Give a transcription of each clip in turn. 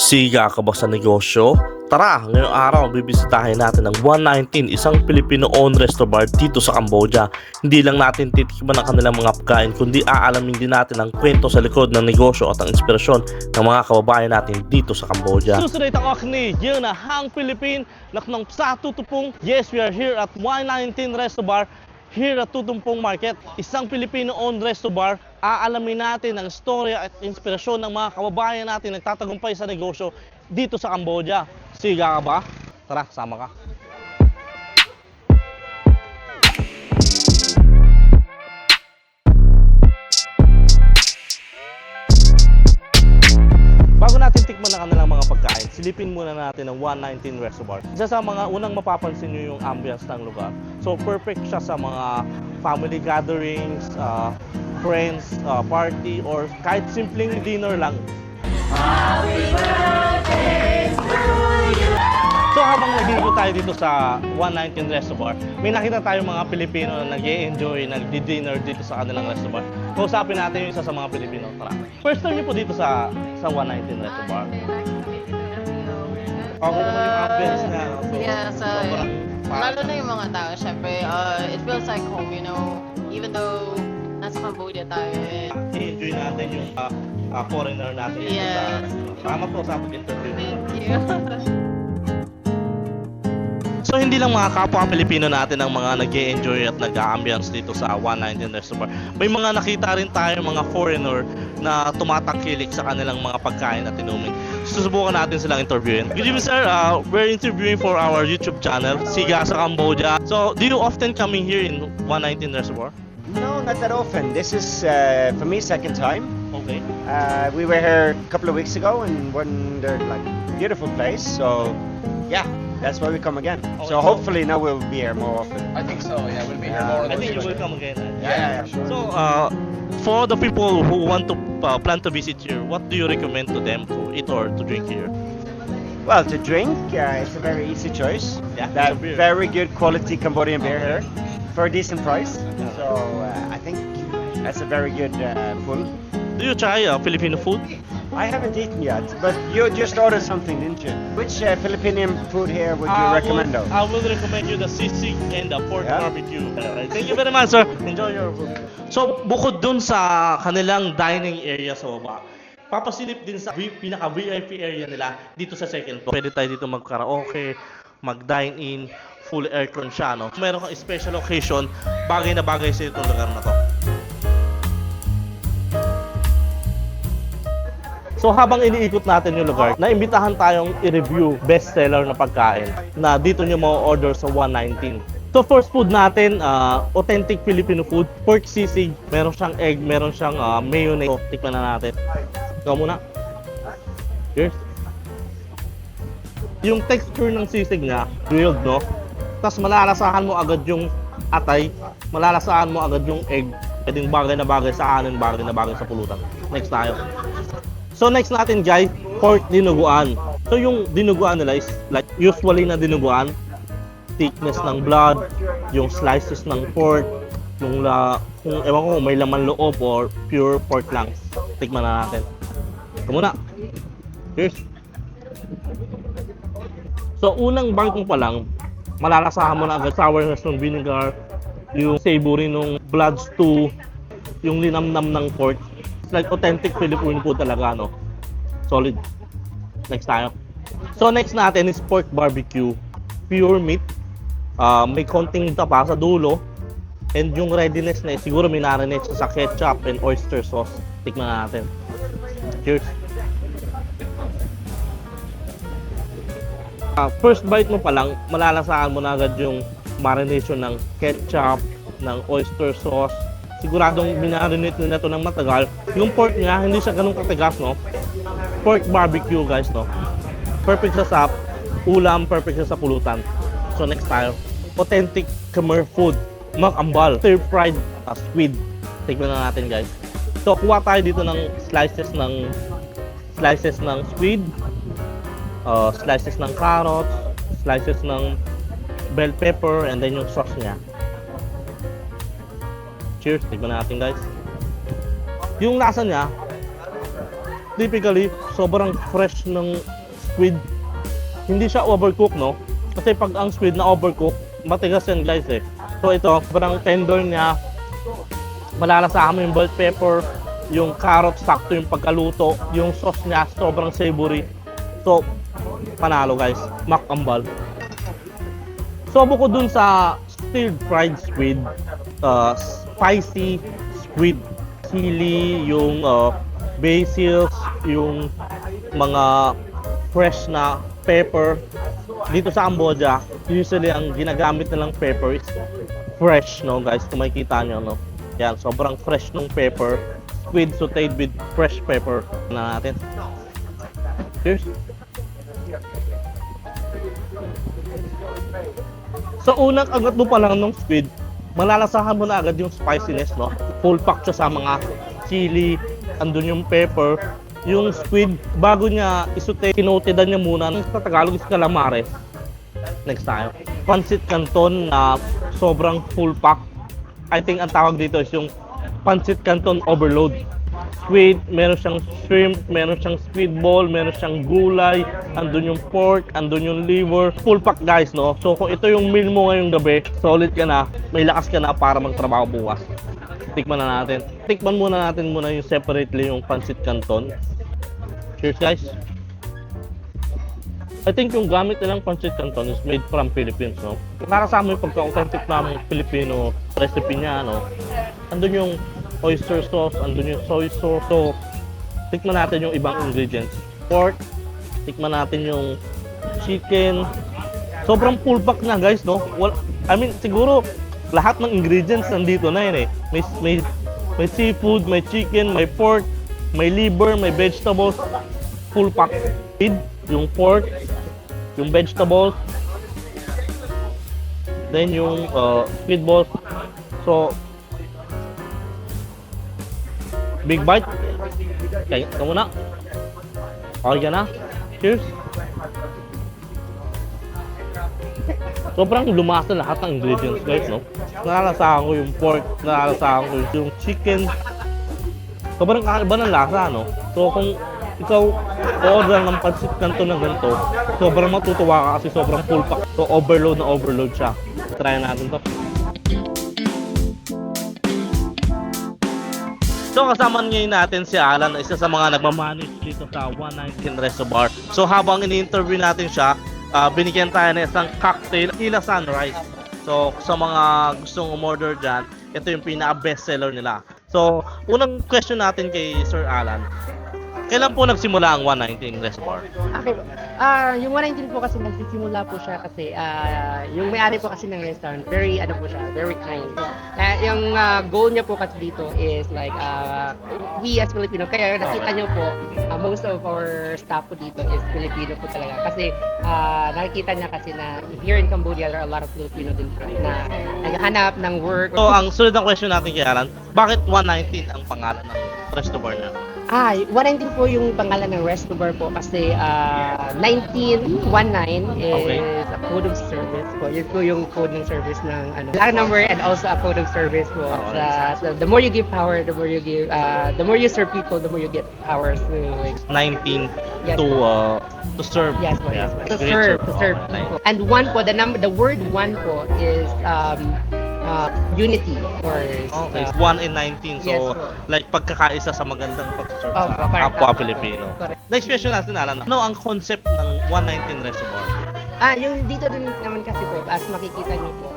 Siga ka ba sa negosyo? Tara, ngayong araw bibisitahin natin ang 119, isang Filipino-owned resto bar dito sa Cambodia. Hindi lang natin titikman ang kanilang mga pagkain, kundi aalamin din natin ang kwento sa likod ng negosyo at ang inspirasyon ng mga kababayan natin dito sa Cambodia. Susunod ang akni, yun na Hang Philippine, naknang sa tutupong. Yes, we are here at 119 Resto Bar, here at Tutumpong Market, isang Filipino-owned resto bar. Aalamin natin ang istorya at inspirasyon ng mga kababayan natin nagtatagumpay sa negosyo dito sa Cambodia. Siga ka ba? Tara, sama ka. Bago natin tikman ang kanilang mga pagkain, silipin muna natin ang 119 Resto Bar. Isa sa mga unang mapapansin nyo yung ambience ng lugar. So perfect siya sa mga family gatherings, friends, party, or kahit simpleng dinner lang. Happy birthday to you! So habang nag-iikot tayo dito sa 119 Resto Bar, may nakita tayong mga Pilipino na nag-e-enjoy, nag-dinner dito sa kanilang resto bar. Kausapin natin yung isa sa mga Pilipino. Tara. First time niyo po dito sa 119 Resto Bar. Okay naman yung ambience niya. So, Yeah, so lalo na yung mga tao, syempre, it feels like home, you know, even though nasa Cambodia tayo. I-enjoy natin yung foreigner natin. Yes. Salamat po sa pag-interview. Thank you. So hindi lang mga kapwa Pilipino natin ang mga nag-e-enjoy at nag-a-ambiance dito sa 119 Resto Bar. May mga nakita rin tayo mga foreigner na tumatangkilik sa kanilang mga pagkain at inumin. Susubukan natin silang interviewin. Good evening sir, we're interviewing for our YouTube channel, Siga sa Cambodia. So do you often coming here in 119 Resto Bar? No, not that often. This is, for me, second time. Okay. We were here a couple of weeks ago and wondered, like, beautiful place. So, yeah, that's why we come again. Okay. So hopefully now we'll be here more often. I think so, yeah, we'll be here more. I think you will come again. Yeah, sure. So for the people who want to plan to visit here, what do you recommend to them to eat or to drink here? Well, to drink, it's a very easy choice. Yeah, That it's a beer. very good quality Cambodian beer here for a decent price. So I think that's a very good pull. Do you try Filipino food? I haven't eaten yet, but you just ordered something, didn't you? Which Filipino food here would you recommend though? I will recommend you the sisig and the pork Yeah? barbecue. Thank you very much, sir. Enjoy your food. So, bukod dun sa kanilang dining area sa baba, papasilip din sa pinaka-VIP area nila dito sa second floor. Pwede tayo dito mag-karaoke, mag-dine-in, full aircon siya, no? Meron kang special occasion, bagay na bagay sa itong lugar na to. So habang iniikot natin yung lugar, naimbitahan tayong i-review bestseller na pagkain na dito nyo ma-order sa 119. So first food natin, authentic Filipino food, pork sisig, meron siyang egg, meron siyang mayonnaise. So, tikman na natin. Ikaw muna. Cheers. Yung texture ng sisig niya, grilled, no? Tapos malalasahan mo agad yung atay, malalasahan mo agad yung egg, pwedeng bagay na bagay sa kanin, bagay na bagay sa pulutan. Next tayo. So next natin guys, pork dinuguan. So yung dinuguan nila is like usually na dinuguan, thickness ng blood, yung slices ng pork, yung kung ewan ko may laman loob or pure pork lang. Tikman na natin. Ito muna. Cheers. So unang bangkong pa lang, malalasahan mo na agad sourness ng vinegar, yung savory ng blood stew, yung linamnam ng pork. It's like authentic Filipino food talaga, no? Solid. Next tayo. So next natin is pork barbecue. Pure meat. May konting tapa sa dulo. And yung readiness na siguro may marinate sa ketchup and oyster sauce. Tikman na natin. Cheers. First bite mo pa lang, malalasahan mo na agad yung marination ng ketchup, ng oyster sauce. Siguradong binarinate nila ito ng matagal. Yung pork niya, hindi siya ganun katigas, no? Pork barbecue, guys, no? Perfect siya sa ulam, perfect siya sa pulutan. So, next tayo. Authentic Khmer food. Makambal. Stir-fried squid. Tignan na natin, guys. So, kuha tayo dito ng slices ng squid, slices ng carrots, slices ng bell pepper, and then yung sauce niya. Cheers, tignan natin guys. Yung lasa niya, typically, sobrang fresh ng squid. Hindi siya overcook, no? Kasi pag ang squid na overcook, matigas yan guys eh. So ito, sobrang tender niya. Malalasahan mo yung bell pepper, yung carrot, sakto yung pagkaluto. Yung sauce niya, sobrang savory. So, panalo guys, makambal. So bukod dun sa stir fried squid, spicy squid, chili, yung basil, yung mga fresh na pepper. Dito sa Cambodia, usually ang ginagamit nilang pepper is fresh, no guys, kung makikita nyo, no. Yan, sobrang fresh ng pepper. Squid sauteed with fresh pepper na natin. Cheers! Sa unang agat mo pa lang ng squid, malalasahan mo na agad yung spiciness, no? Full pack siya sa mga chili, andun yung pepper. Yung squid, bago niya isute, kinotidan niya muna. Sa Tagalog is calamari. Next tayo. Pancit Canton na sobrang full pack. I think ang tawag dito is yung Pancit Canton Overload. Squid, meron siyang shrimp, meron siyang squid ball, meron siyang gulay, andun yung pork, andun yung liver. Full pack guys, no? So kung ito yung meal mo ngayong gabi, solid ka na, may lakas ka na para magtrabaho bukas. Tikman na natin. Tikman muna natin yung separately yung Pancit Canton. Cheers guys! I think yung gamit nilang Pancit Canton is made from Philippines, no? Nakasama yung pagka-authentic na Filipino recipe niya, no? Andun yung oyster sauce, andun yung soy sauce. So, tikman natin yung ibang ingredients. Pork, tikman natin yung chicken. Sobrang full pack na guys, no? I mean, siguro lahat ng ingredients nandito na yun eh. May seafood, may chicken, may pork, may liver, may vegetables. Full pack. Yung pork, yung vegetables, then yung squid balls. So, big bite. Kaya ka muna. Okay ka na. Cheers. Sobrang lumasa lahat ng ingredients guys, no? Nalalasahan ko yung pork, nalalasahan ko yung chicken. Sobrang kakaiba ng lasa, no? So kung ikaw order ng Pancit Canton na ganito, sobrang matutuwa ka kasi sobrang full pack. So overload na overload siya. Try natin to. So kasama ngayon natin si Alan, isa sa mga nagmamanage dito sa 119 Resto Bar. So habang ini-interview natin siya, binigyan tayo ng isang cocktail, Tila Sunrise. So sa mga gustong umorder dyan, ito yung pinaka-best seller nila. So unang question natin kay Sir Alan, kailan po nagsimula ang 119 Resto Bar? Okay. Yung 119 po kasi nagsisimula po siya kasi yung may-ari po kasi ng restaurant, very very kind. Yung goal niya po kasi dito is like we as Filipino, kaya nakita niyo po most of our staff po dito is Filipino po talaga kasi nakikita niya kasi na here in Cambodia there are a lot of Filipino din po na naghahanap ng work. So ang sunod na question natin kay Alan, bakit 119 ang pangalan ng Resto Bar niya? 119 po yung pangalan ng Resto Bar po kasi 1919 is a code of service po. Yun po yung code ng service ng line number and also a code of service po. So the more you give power, the more you give, the more you serve people, the more you get power. So, 19 Yes. to serve. yes po, yes po. To Great serve people. And one po, the word one po is unity or Okay, 1 in 19. So, Yes, po. like pagkakaisa sa magandang pag-serve Opo, sa correct. kapwa Pilipino. Correct. Next question natin, Alan. Ano ang concept ng 119 Resto Bar? Yung dito din naman kasi po, as makikita niyo po,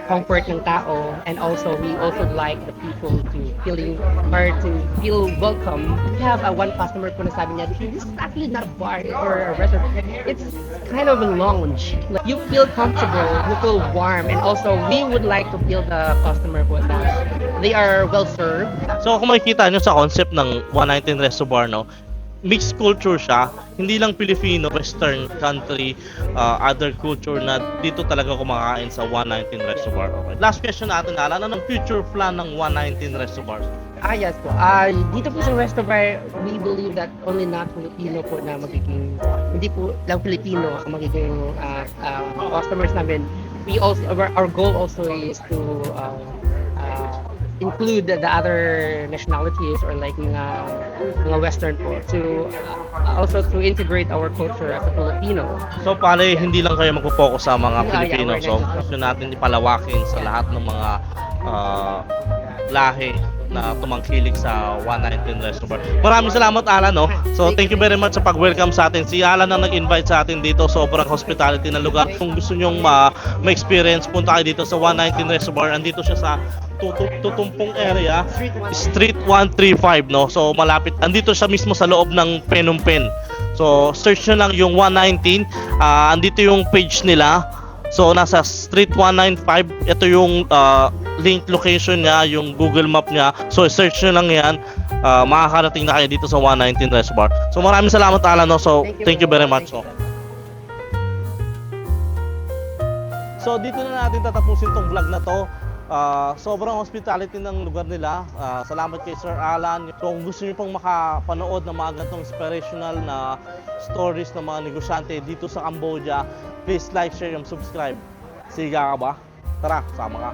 comfort ng tao and also we also like the people to feel welcome. We have one customer po na sabi niya, this is actually not a bar or a restaurant. It's kind of a lounge. Like, you feel comfortable, you feel warm, and also we would like to feel the customer po that they are well served. So, kung makikita nyo sa concept ng 119 Resto Bar, no, mixed culture siya, hindi lang Filipino, Western country, other culture na dito talaga kumakain sa 119 Resto Bar. Okay. Last question natin, Alan, ano ang future plan ng 119 Resto Bar? Yes po. Dito po sa Resto Bar, we believe that only not Filipino po na magiging, hindi po lang Filipino ang magiging customers namin. We also, our goal also is to include the other nationalities or like mga Western po to also to integrate our culture as a Filipino. So pare, hindi lang kayo magpo-focus sa mga Yeah, Pilipino. we're So not- gusto natin ipalawakin sa lahat ng mga lahi na tumangkilik sa 119 Reservoir. Maraming salamat Alan, no? So thank you very much sa pag-welcome sa atin. Si Alan ang nag-invite sa atin dito. Sobrang hospitality na lugar. Kung gusto nyong ma-experience, punta kayo dito sa 119 Reservoir. Andito siya sa Tutumpong area, Street 135, no? So malapit. Andito siya mismo sa loob ng Phnom Penh. So search nyo lang yung 119. Andito yung page nila. So nasa Street 195, ito yung link location niya, yung Google Map niya. So search nyo lang yan, makakarating na kayo dito sa 119 Reservoir. So maraming salamat Alan, no? So thank you very much. So dito na natin tatapusin tong vlog na to. Sobrang hospitality ng lugar nila. Salamat kay Sir Alan. So kung gusto niyo pong makapanood ng mga ganitong inspirational na stories ng mga negosyante dito sa Cambodia, please like, share, and subscribe. Siga ka ba? Tara, sama ka.